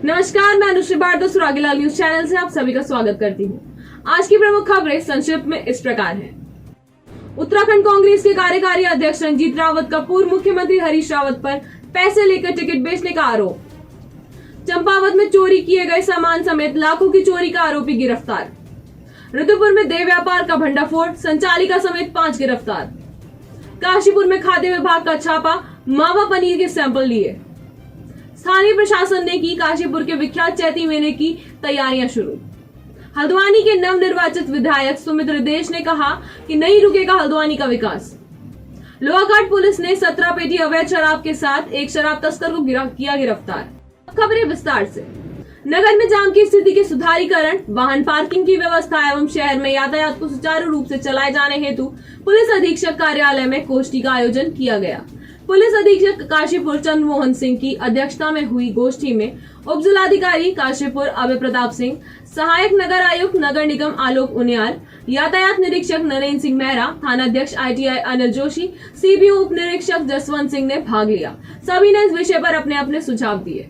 नमस्कार, मैं Anushree Bhardwaj सुरागीलाल news channel से आप सभी का स्वागत करती हूँ। आज की प्रमुख खबरें संक्षिप्त में इस प्रकार हैं। उत्तराखंड कांग्रेस के कार्यकारी अध्यक्ष रंजीत रावत का पूर्व मुख्यमंत्री हरीश रावत पर पैसे लेकर टिकट बेचने का आरोप। चंपावत में चोरी किए गए सामान समेत लाखों की चोरी का आरोपी गिरफ्तार। रुद्रपुर में देह व्यापार का भंडाफोड़, संचालिका समेत 5 गिरफ्तार। काशीपुर में खाद्य विभाग का छापा, मावा पनीर के सैंपल लिए। स्थानीय प्रशासन ने की काशीपुर के विख्यात चैती मेले की तैयारियां शुरू। हल्द्वानी के नवनिर्वाचित विधायक सुमित्र देश ने कहा कि नहीं रुकेगा हल्द्वानी का विकास। लोहाघाट पुलिस ने 17 पेटी अवैध शराब के साथ एक शराब तस्कर को किया गिरफ्तार। खबरें विस्तार से। नगर में जाम की स्थिति के सुधारीकरण, वाहन पार्किंग की व्यवस्था एवं शहर में यातायात को सुचारू रूप से चलाए जाने हेतु पुलिस अधीक्षक कार्यालय में गोष्ठी का आयोजन किया गया। पुलिस अधीक्षक काशीपुर चंद्र मोहन सिंह की अध्यक्षता में हुई गोष्ठी में उप जिलाधिकारी काशीपुर अभय प्रताप सिंह, सहायक नगर आयुक्त नगर निगम आलोक उनियाल, यातायात निरीक्षक नरेंद्र सिंह मेहरा, थानाध्यक्ष ITI अनिल जोशी, CBO उप निरीक्षक जसवंत सिंह ने भाग लिया। सभी ने इस विषय पर अपने अपने सुझाव दिए।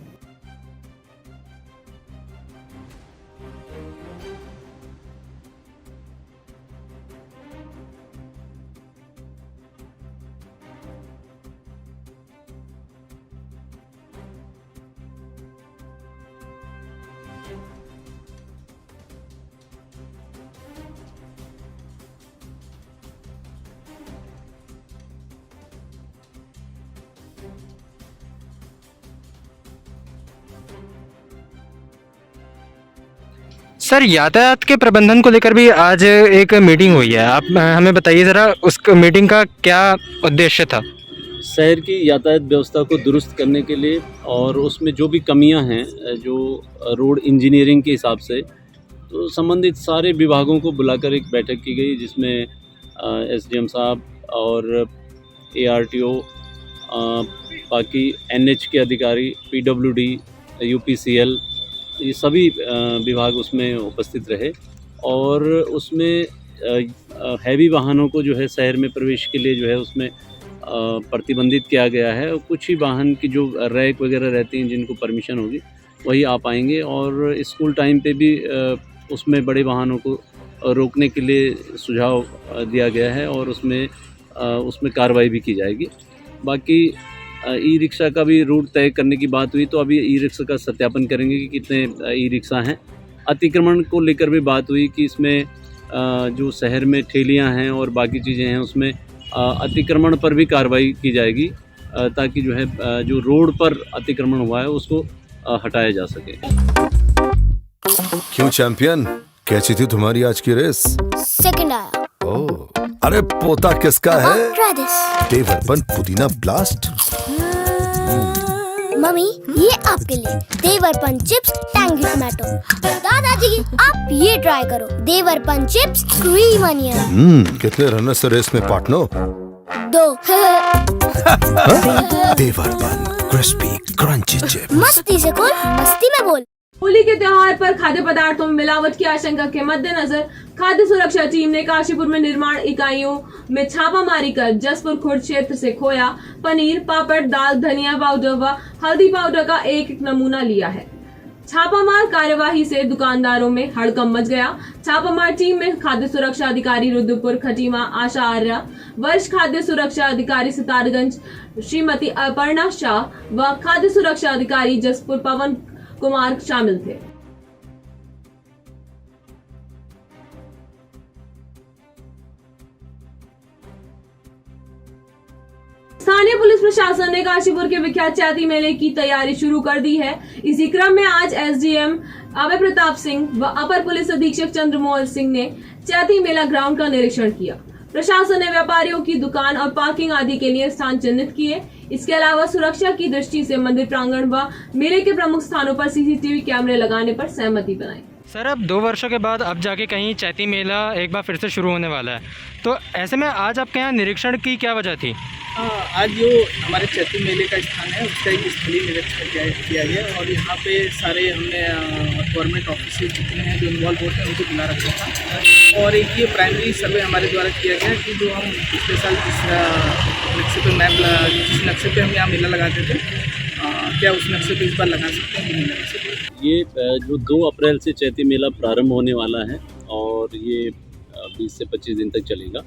सर, यातायात के प्रबंधन को लेकर भी आज एक मीटिंग हुई है। आप हमें बताइए ज़रा, उस मीटिंग का क्या उद्देश्य था? शहर की यातायात व्यवस्था को दुरुस्त करने के लिए और उसमें जो भी कमियां हैं, जो रोड इंजीनियरिंग के हिसाब से, तो संबंधित सारे विभागों को बुलाकर एक बैठक की गई, जिसमें SDM साहब और ARTO, बाकी NH के अधिकारी, PWD, UPCL, ये सभी विभाग उसमें उपस्थित रहे। और उसमें हैवी वाहनों को जो है शहर में प्रवेश के लिए जो है उसमें प्रतिबंधित किया गया है। और कुछ ही वाहन की जो रैक वगैरह रहती हैं जिनको परमिशन होगी वही आ पाएंगे। और स्कूल टाइम पे भी उसमें बड़े वाहनों को रोकने के लिए सुझाव दिया गया है और उसमें कार्रवाई भी की जाएगी। बाकी ई-रिक्शा का भी रूट तय करने की बात हुई, तो अभी ई-रिक्शा का सत्यापन करेंगे कि कितने ई-रिक्शा हैं। अतिक्रमण को लेकर भी बात हुई कि इसमें जो शहर में ठेलियां हैं और बाकी चीज़ें हैं उसमें अतिक्रमण पर भी कार्रवाई की जाएगी, ताकि जो है जो रोड पर अतिक्रमण हुआ है उसको हटाया जा सके। क्यों चैंपियन, कैसी थी तुम्हारी आज की रेस? सेकंड आया। ओह, अरे पोता किसका है? ट्राई देवरपन पुदीना ब्लास्ट। मम्मी, ये आपके लिए देवरपन चिप्स टैंगी टमाटो। दादाजी, आप ये ट्राई करो, देवरपन चिप्स क्रीम अनियन। कितने रनर से रेस में पार्टनर? 2। देवरपन क्रिस्पी क्रंची चिप्स। मस्ती से बोल, मस्ती में बोल। होली के त्योहार पर खाद्य पदार्थों में मिलावट की आशंका के मद्देनजर खाद्य सुरक्षा टीम ने काशीपुर में निर्माण इकाइयों में छापामारी कर जसपुर खुर्द क्षेत्र से खोया, पनीर, पापड़, दाल, धनिया पाउडर व हल्दी पाउडर का एक नमूना लिया है। छापामार कार्यवाही से दुकानदारों में हड़कंप मच गया। छापामार टीम में खाद्य सुरक्षा अधिकारी रुद्रपुर खटीमा आशा आर्या, वरिष्ठ खाद्य सुरक्षा अधिकारी सितारगंज श्रीमती अपर्णा शाह व खाद्य सुरक्षा अधिकारी जसपुर पवन कुमार शामिल थे। स्थानीय पुलिस प्रशासन ने काशीपुर के विख्यात चैती मेले की तैयारी शुरू कर दी है। इसी क्रम में आज SDM अभय प्रताप सिंह व अपर पुलिस अधीक्षक चंद्र मोहन सिंह ने चैती मेला ग्राउंड का निरीक्षण किया। प्रशासन ने व्यापारियों की दुकान और पार्किंग आदि के लिए स्थान चिन्हित किए। इसके अलावा सुरक्षा की दृष्टि से मंदिर प्रांगण व मेले के प्रमुख स्थानों पर CCTV कैमरे लगाने पर सहमति बनाई। सर, अब 2 वर्षों के बाद अब जाके कहीं चैती मेला एक बार फिर से शुरू होने वाला है, तो ऐसे में आज आपके यहाँ निरीक्षण की क्या वजह थी? आज जो हमारे चैती मेले का स्थान है उसका एक स्थलीय निरीक्षण किया गया और यहाँ पे सारे हमने गवर्नमेंट ऑफिस जितने हैं जो इन्वॉल्व होते हैं उनको बुला रखा था। और एक ये प्राइमरी सर्वे हमारे द्वारा किया गया कि जो हम पिछले साल जिस नक्शे पे जिस नक्शे पे हम यहाँ मेला लगाते थे, क्या उस नक्शे पे इस बार लगा सकते हैं कि नहीं लगा सकते। ये जो 2 अप्रैल से चैती मेला प्रारंभ होने वाला है और ये 20 से 25 दिन तक चलेगा।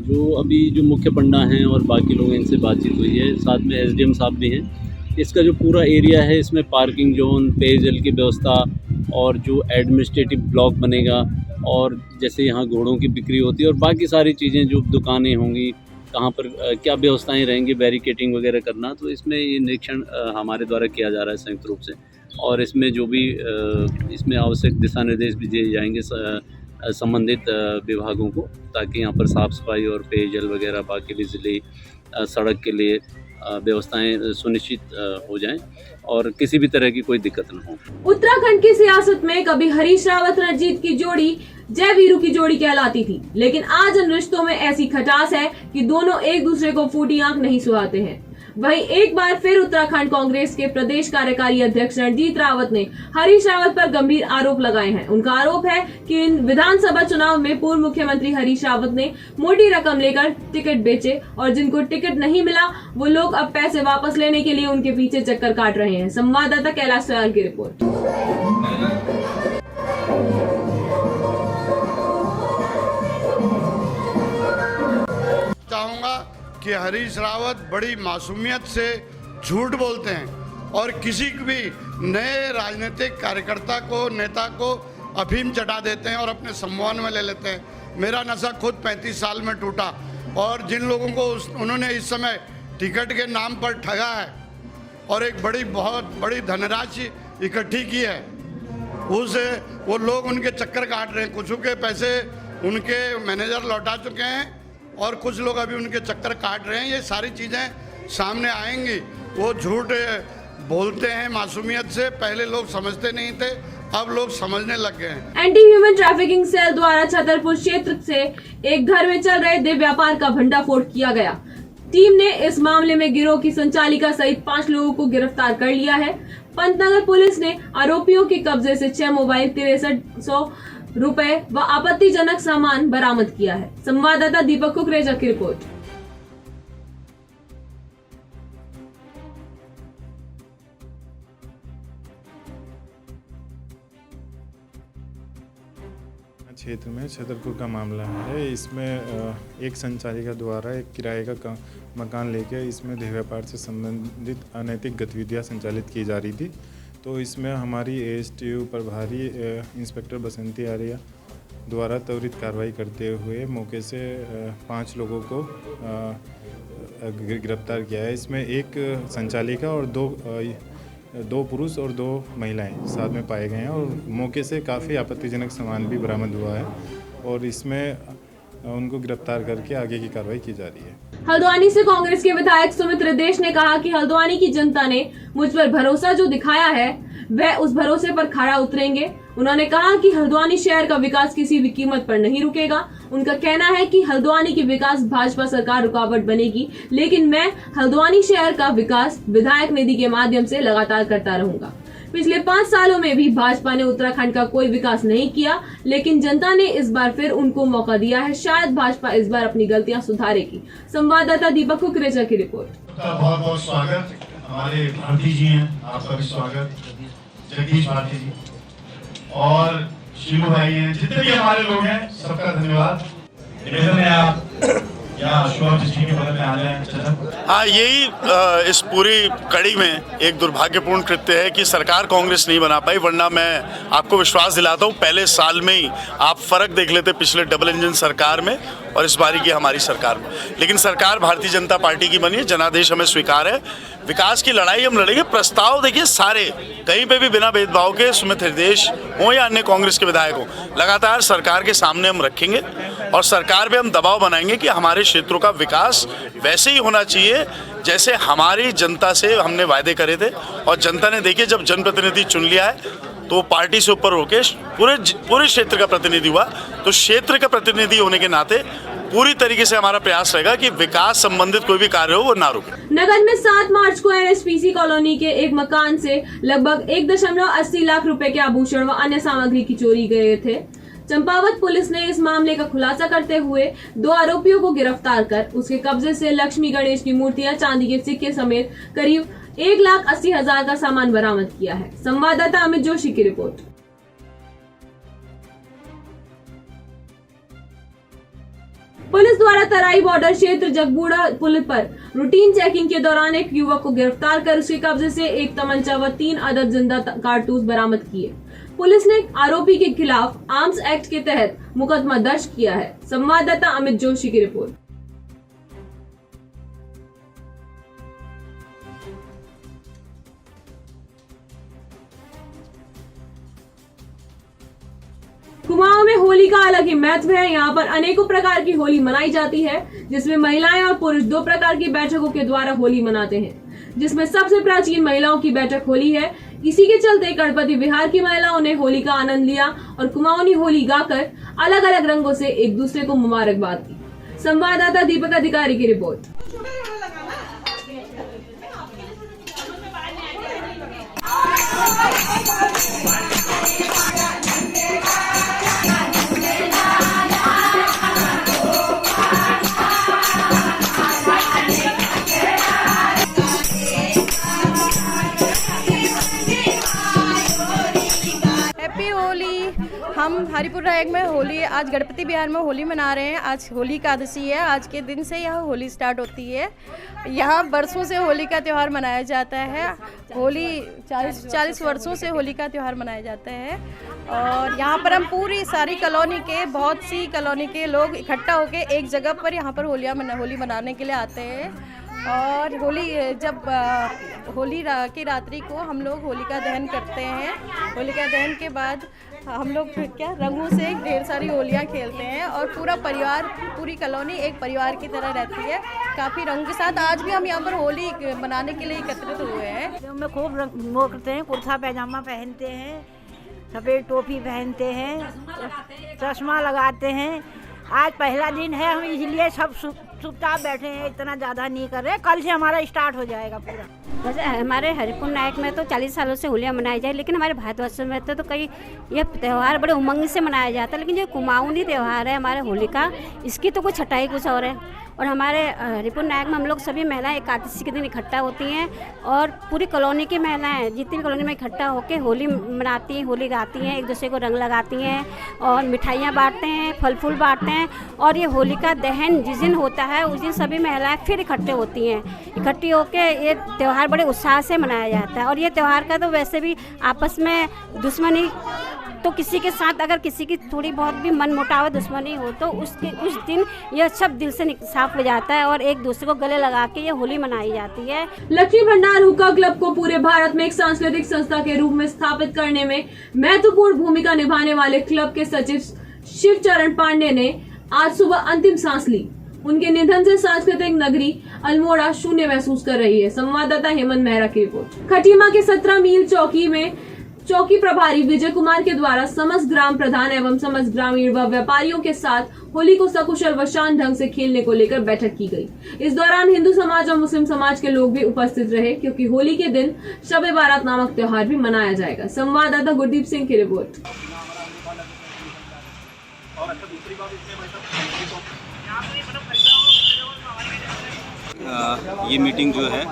जो अभी जो मुख्य पंडा हैं और बाकी लोग हैं, इनसे बातचीत हुई है, साथ में एसडीएम साहब भी हैं। इसका जो पूरा एरिया है, इसमें पार्किंग जोन, पेयजल की व्यवस्था और जो एडमिनिस्ट्रेटिव ब्लॉक बनेगा और जैसे यहाँ घोड़ों की बिक्री होती है और बाकी सारी चीज़ें जो दुकानें होंगी, कहाँ पर क्या व्यवस्थाएं रहेंगी, बैरिकेटिंग वगैरह करना, तो इसमें ये निरीक्षण हमारे द्वारा किया जा रहा है संयुक्त रूप से। और इसमें जो भी इसमें आवश्यक दिशा निर्देश भी दिए जाएंगे संबंधित विभागों को, ताकि यहाँ पर साफ़ सफाई और पेयजल वगैरह, बाकी बिजली, सड़क के लिए व्यवस्थाएं सुनिश्चित हो जाएं और किसी भी तरह की कोई दिक्कत न हो। उत्तराखंड की सियासत में कभी हरीश रावत रणजीत की जोड़ी जय वीरू की जोड़ी कहलाती थी, लेकिन आज इन रिश्तों में ऐसी खटास है कि दोनों एक दूसरे को फूटी आंख नहीं सुहाते हैं। वहीं एक बार फिर उत्तराखंड कांग्रेस के प्रदेश कार्यकारी अध्यक्ष रणजीत रावत ने हरीश रावत पर गंभीर आरोप लगाए हैं। उनका आरोप है कि इन विधानसभा चुनाव में पूर्व मुख्यमंत्री हरीश रावत ने मोटी रकम लेकर टिकट बेचे और जिनको टिकट नहीं मिला वो लोग अब पैसे वापस लेने के लिए उनके पीछे चक्कर काट रहे हैं। संवाददाता कैलाश सयाल की रिपोर्ट। चाहूँगा कि हरीश रावत बड़ी मासूमियत से झूठ बोलते हैं और किसी भी नए राजनीतिक कार्यकर्ता को, नेता को अफीम चटा देते हैं और अपने सम्मान में ले लेते हैं। मेरा नशा खुद 35 साल में टूटा और जिन लोगों को उन्होंने इस समय टिकट के नाम पर ठगा है और एक बहुत बड़ी धनराशि इकट्ठी की है, वो लोग उनके चक्कर काट रहे हैं। कुछ के पैसे उनके मैनेजर लौटा चुके हैं और कुछ लोग अभी उनके चक्कर काट रहे हैं। ये सारी चीज़ें सामने आएंगी। वो झूठ बोलते हैं मासूमियत से, पहले लोग समझते नहीं थे, अब लोग समझने लग गए हैं। एंटी ह्यूमन ट्रैफिकिंग सेल द्वारा छतरपुर क्षेत्र से एक घर में चल रहे देह व्यापार का भंडाफोड़ किया गया। टीम ने इस मामले में गिरोह की संचालिका सहित 5 लोगों को गिरफ्तार कर लिया है। पंतनगर पुलिस ने आरोपियों के कब्जे से 6 मोबाइल, 6300 रुपए व आपत्तिजनक सामान बरामद किया है। संवाददाता दीपक कुकरेजा की रिपोर्ट। क्षेत्र में छतरपुर का मामला है। इसमें एक संचालिका द्वारा एक किराए का मकान लेकर इसमें देह व्यापार से संबंधित अनैतिक गतिविधियां संचालित की जा रही थी। तो इसमें हमारी एएसटीयू प्रभारी इंस्पेक्टर बसंती आर्या द्वारा त्वरित कार्रवाई करते हुए मौके से 5 लोगों को गिरफ्तार किया है। इसमें एक संचालिका और 2 पुरुष और 2 महिलाएं साथ में पाए गए हैं और मौके से काफ़ी आपत्तिजनक सामान भी बरामद हुआ है और इसमें उनको गिरफ्तार करके आगे की कार्रवाई की जा रही है। हल्द्वानी से कांग्रेस के विधायक सुमित हृदेश ने कहा कि हल्द्वानी की जनता ने मुझ पर भरोसा जो दिखाया है वह उस भरोसे पर खरा उतरेंगे। उन्होंने कहा कि हल्द्वानी शहर का विकास किसी भी कीमत पर नहीं रुकेगा। उनका कहना है कि हल्द्वानी की विकास भाजपा सरकार रुकावट बनेगी, लेकिन मैं हल्द्वानी शहर का विकास विधायक निधि के माध्यम से लगातार करता रहूंगा। पिछले 5 सालों में भी भाजपा ने उत्तराखंड का कोई विकास नहीं किया, लेकिन जनता ने इस बार फिर उनको मौका दिया है। शायद भाजपा इस बार अपनी गलतियां सुधारेगी। संवाददाता दीपक कुकरेजा की रिपोर्ट। बहुत बहुत स्वागत। हमारे भारती जी हैं, आपका भी स्वागत। जगदीश भारती जी और शीलू भाई हैं, जितने भी हमारे लोग हैं सबका धन्यवाद। निवेदन है आप या शुभम जी के बदल में आ जाए। हाँ, यही इस पूरी कड़ी में एक दुर्भाग्यपूर्ण कृत्य है कि सरकार कांग्रेस नहीं बना पाई, वरना मैं आपको विश्वास दिलाता हूँ पहले साल में ही आप फर्क देख लेते पिछले डबल इंजन सरकार में और इस बारी की हमारी सरकार में। लेकिन सरकार भारतीय जनता पार्टी की बनी है, जनादेश हमें स्वीकार है, विकास की लड़ाई हम लड़ेंगे। प्रस्ताव देखिए सारे कहीं पे भी बिना भेदभाव के सुमित हृदेश हों या अन्य कांग्रेस के विधायक हों, लगातार सरकार के सामने हम रखेंगे और सरकार पे हम दबाव बनाएंगे कि हमारे क्षेत्रों का विकास वैसे ही होना चाहिए जैसे हमारी जनता से हमने वायदे करे थे। और जनता ने देखिए जब जनप्रतिनिधि चुन लिया है तो पार्टी से ऊपर होके पूरे क्षेत्र का प्रतिनिधि हुआ, तो क्षेत्र का प्रतिनिधि होने के नाते पूरी तरीके से हमारा प्रयास रहेगा कि विकास संबंधित कोई भी कार्य हो वो ना रुके। नगर में 7 मार्च को एनएचपीसी कॉलोनी के एक मकान से लगभग 1.80 लाख रुपए के आभूषण व अन्य सामग्री की चोरी गए थे। चंपावत पुलिस ने इस मामले का खुलासा करते हुए 2 आरोपियों को गिरफ्तार कर उसके कब्जे से लक्ष्मी गणेश की मूर्तियां, चांदी के सिक्के समेत करीब 1,80,000 का सामान बरामद किया है। संवाददाता अमित जोशी की रिपोर्ट। पुलिस द्वारा तराई बॉर्डर क्षेत्र जगबूढ़ा पुल पर रूटीन चेकिंग के दौरान एक युवक को गिरफ्तार कर उसके कब्जे से एक तमंचा व 3 अदद जिंदा कारतूस बरामद किए। पुलिस ने आरोपी के खिलाफ आर्म्स एक्ट के तहत मुकदमा दर्ज किया है। संवाददाता अमित जोशी की रिपोर्ट। कुमाऊं में होली का अलग ही महत्व है। यहाँ पर अनेकों प्रकार की होली मनाई जाती है, जिसमें महिलाएं और पुरुष 2 प्रकार की बैठकों के द्वारा होली मनाते हैं, जिसमें सबसे प्राचीन महिलाओं की बैठक होली है। इसी के चलते गणपति विहार की महिलाओं ने होली का आनंद लिया और कुमाऊनी होली गाकर अलग अलग रंगों से एक दूसरे को मुबारकबाद दी। संवाददाता दीपक अधिकारी की रिपोर्ट। हम हरिपुर रायक में होली, आज गणपति बिहार में होली मना रहे हैं। आज होली एकादशी है। आज के दिन से यहाँ होली स्टार्ट होती है। यहाँ वर्षों से होली का त्यौहार मनाया जाता है। होली 40 वर्षों से होली का त्यौहार मनाया जाता है और यहाँ पर हम पूरी सारी कॉलोनी के, बहुत सी कॉलोनी के लोग इकट्ठा होकर एक जगह पर यहाँ पर होली मनाने के लिए आते हैं। और होली की रात्रि को हम लोग होलिका दहन करते हैं। होलिका दहन के बाद हम लोग रंगों से ढेर सारी होलियाँ खेलते हैं और पूरा परिवार, पूरी कॉलोनी एक परिवार की तरह रहती है। काफ़ी रंग के साथ आज भी हम यहाँ पर होली मनाने के लिए एकत्रित हुए हैं। हम खूब रंग करते हैं, कुर्ता पैजामा पहनते हैं, सफ़ेद टोपी पहनते हैं, चश्मा लगाते हैं। आज पहला दिन है, हम इसलिए सब चुपचाप बैठे हैं, इतना ज़्यादा नहीं कर रहे। कल से हमारा स्टार्ट हो जाएगा पूरा। वैसे हमारे हरिपुर नायक में तो 40 सालों से होलियाँ मनाई जाए, लेकिन हमारे भारतवर्ष में तो कई ये त्यौहार बड़े उमंग से मनाया जाता है। लेकिन जो कुमाऊनी त्यौहार है हमारे होली का, इसकी तो कुछ छटाई कुछ और है। और हमारे हरिपुर नायक में हम लोग सभी महिलाएं एकादशी के दिन इकट्ठा होती हैं और पूरी कॉलोनी की महिलाएं जितनी भी कॉलोनी में इकट्ठा होकर होली मनाती हैं, होली गाती हैं, एक दूसरे को रंग लगाती हैं और मिठाइयाँ बांटते हैं, फल फूल बांटते हैं। और ये होलिका दहन जिस दिन होता है उस दिन सभी महिलाएं फिर इकट्ठे होती हैं। इकट्ठी होकर ये त्यौहार बड़े उत्साह से मनाया जाता है। और ये त्यौहार का तो वैसे भी आपस में दुश्मनी तो किसी के साथ अगर किसी की थोड़ी बहुत भी मन मुटाव दुश्मनी हो तो उस दिन यह सब दिल से साफ हो जाता है और एक दूसरे को गले लगा के ये होली मनाई जाती है। लक्ष्मी भंडार हुक्का क्लब को पूरे भारत में एक सांस्कृतिक संस्था के रूप में स्थापित करने में महत्वपूर्ण भूमिका निभाने वाले क्लब के सचिव शिवचरण पांडे ने आज सुबह अंतिम सांस ली। उनके निधन से सांस्कृतिक नगरी अल्मोड़ा शून्य महसूस कर रही है। संवाददाता हेमंत मेहरा की रिपोर्ट। खटीमा के 17 मील चौकी में चौकी प्रभारी विजय कुमार के द्वारा समस्त ग्राम प्रधान एवं समस्त ग्रामीण व व्यापारियों के साथ होली को सकुशल व शांत ढंग से खेलने को लेकर बैठक की गई। इस दौरान हिंदू समाज और मुस्लिम समाज के लोग भी उपस्थित रहे, क्योंकि होली के दिन शब-ए बारात नामक त्योहार भी मनाया जाएगा। संवाददाता गुरदीप सिंह की रिपोर्ट। ये मीटिंग जो है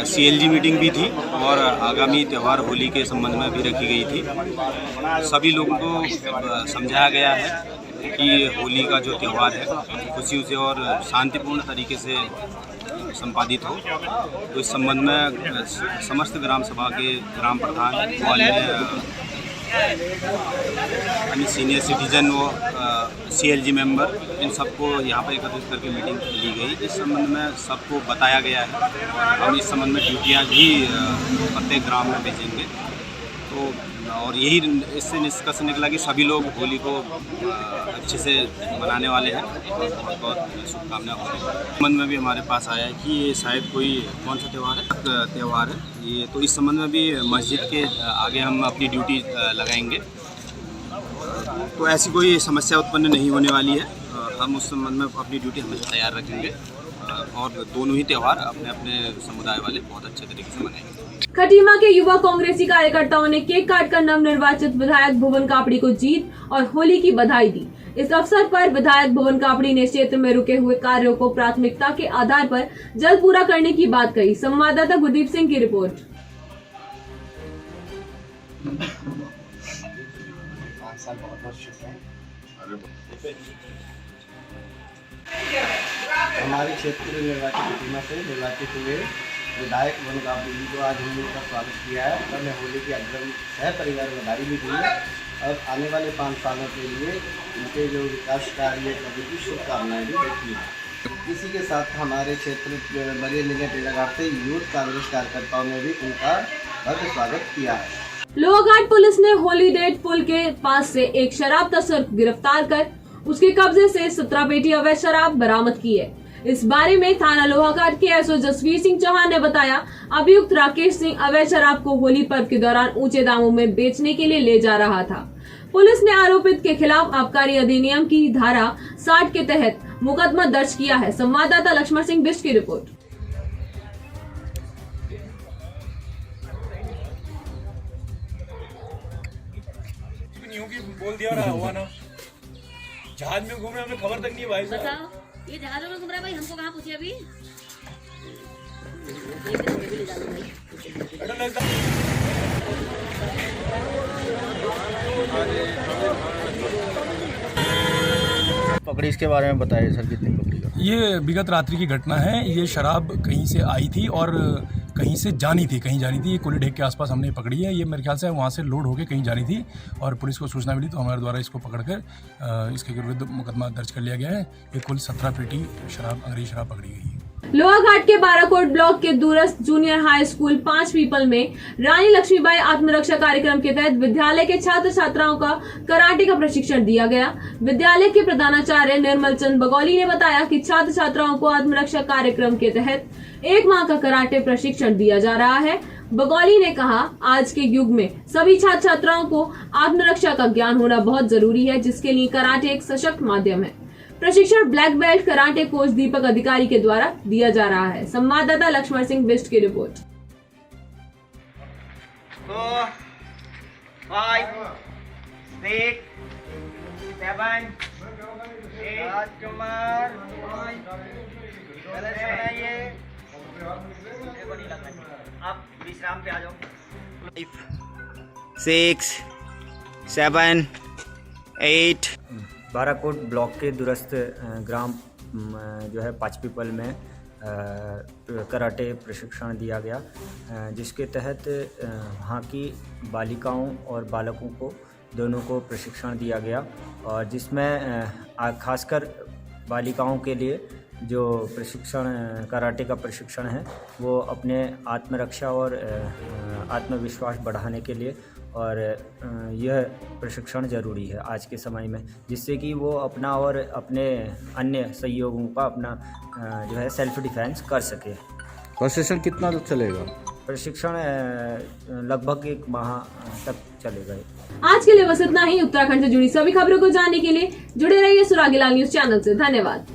CLG मीटिंग भी थी और आगामी त्यौहार होली के संबंध में भी रखी गई थी। सभी लोगों को समझाया गया है कि होली का जो त्यौहार है खुशियों से और शांतिपूर्ण तरीके से संपादित हो। तो इस संबंध में समस्त ग्राम सभा के ग्राम प्रधान, सीनियर सिटीजन व CLG मेंबर, इन सबको यहाँ पर एकत्रित करके मीटिंग ली गई। इस संबंध में सबको बताया गया है। हम इस संबंध में ड्यूटियाँ भी प्रत्येक ग्राम में भेजेंगे। तो और यही इससे निष्कर्ष निकला कि सभी लोग होली को अच्छे से मनाने वाले हैं। बहुत बहुत शुभकामनाएं। संबंध में भी हमारे पास आया है कि ये शायद कोई कौन सा त्यौहार है ये, तो इस संबंध में भी मस्जिद के आगे हम अपनी ड्यूटी लगाएंगे। तो ऐसी कोई समस्या उत्पन्न नहीं होने वाली है। हम उस संबंध में अपनी ड्यूटी हमेशा तैयार रखेंगे और दोनों ही त्यौहार अपने अपने समुदाय वाले बहुत अच्छे तरीके से मनाएंगे। खटीमा के युवा कांग्रेसी कार्यकर्ताओं ने केक काटकर नवनिर्वाचित विधायक भुवन कापड़ी को जीत और होली की बधाई दी। इस अवसर पर विधायक भुवन कापड़ी ने क्षेत्र में रुके हुए कार्यों को प्राथमिकता के आधार पर जल्द पूरा करने की बात कही। संवाददाता गुरदीप सिंह की रिपोर्ट। हमारे क्षेत्र निर्वाचित खटीमा से निर्वाचित हुए विधायक भुवन कापड़ी जी को आज हमने उनका स्वागत किया है और मैं होली के अग्रम सह परिवार बधाई भी दी है और आने वाले 5 सालों के लिए उनके जो विकास कार्य करने की शुभकामनाएं भी देती हैं। इसी के साथ हमारे क्षेत्र बड़े टेढ़ाघाट से यूथ कांग्रेस कार्यकर्ताओं ने भी उनका भव्य स्वागत किया है। लोहाघाट पुलिस ने होली डेट पुल के पास से एक शराब तस्कर गिरफ्तार कर उसके कब्जे से 17 पेटी अवैध शराब बरामद की है। इस बारे में थाना लोहाघाट के एसओ जसवीर सिंह चौहान ने बताया, अभियुक्त राकेश सिंह अवैध शराब को होली पर्व के दौरान ऊंचे दामों में बेचने के लिए ले जा रहा था। पुलिस ने आरोपित के खिलाफ आबकारी अधिनियम की धारा 60 के तहत मुकदमा दर्ज किया है। संवाददाता लक्ष्मण सिंह बिष्ट की रिपोर्ट। बोल दिया रहा हुआ ना, जहाज में घूम रहे हमें खबर तक नहीं है भाई। बताओ, ये जहाजों में घूम रहा है भाई, हमको कहाँ पूछे अभी? पकड़ी, इसके बारे में बताइए सर, कितनी पकड़ी? ये विगत रात्रि की घटना है। ये शराब कहीं से आई थी और कहीं से जानी थी, ये कोलीढेक के आसपास हमने पकड़ी है। ये मेरे ख्याल से वहाँ से लोड होके कहीं जानी थी और पुलिस को सूचना मिली तो हमारे द्वारा इसको पकड़कर इसके विरुद्ध मुकदमा दर्ज कर लिया गया है। ये कुल 17 पेटी शराब, अंग्रेजी शराब पकड़ी गई है। लोहाघाट के बाराकोट ब्लॉक के दूरस्थ जूनियर हाई स्कूल 5 पीपल में रानी लक्ष्मीबाई आत्मरक्षा कार्यक्रम के तहत विद्यालय के छात्र छात्राओं का कराटे का प्रशिक्षण दिया गया। विद्यालय के प्रधानाचार्य निर्मल चंद बगौली ने बताया कि छात्र छात्राओं को आत्मरक्षा कार्यक्रम के तहत 1 माह का कराटे प्रशिक्षण दिया जा रहा है। बगौली ने कहा, आज के युग में सभी छात्र छात्राओं को आत्मरक्षा का ज्ञान होना बहुत जरूरी है, जिसके लिए कराटे एक सशक्त माध्यम है। प्रशिक्षण ब्लैक बेल्ट कराटे कोच दीपक अधिकारी के द्वारा दिया जा रहा है। संवाददाता लक्ष्मण सिंह बिष्ट की रिपोर्ट। 4 5 6 7 8 कुमार आप विश्राम पे आ जाओ। 6 7 8 बाराकोट ब्लॉक के दूरस्थ ग्राम जो है 5 पीपल में कराटे प्रशिक्षण दिया गया, जिसके तहत वहाँ की बालिकाओं और बालकों को दोनों को प्रशिक्षण दिया गया और जिसमें खासकर बालिकाओं के लिए जो प्रशिक्षण कराटे का प्रशिक्षण है वो अपने आत्मरक्षा और आत्मविश्वास बढ़ाने के लिए और यह प्रशिक्षण ज़रूरी है आज के समय में, जिससे कि वो अपना और अपने अन्य सहयोगों का अपना जो है सेल्फ डिफेंस कर सके। प्रशिक्षण कितना चलेगा? प्रशिक्षण लगभग 1 माह तक चलेगा। आज के लिए बस इतना ही। उत्तराखंड से जुड़ी सभी खबरों को जानने के लिए जुड़े रहिए सुरागीलाल न्यूज चैनल से। धन्यवाद।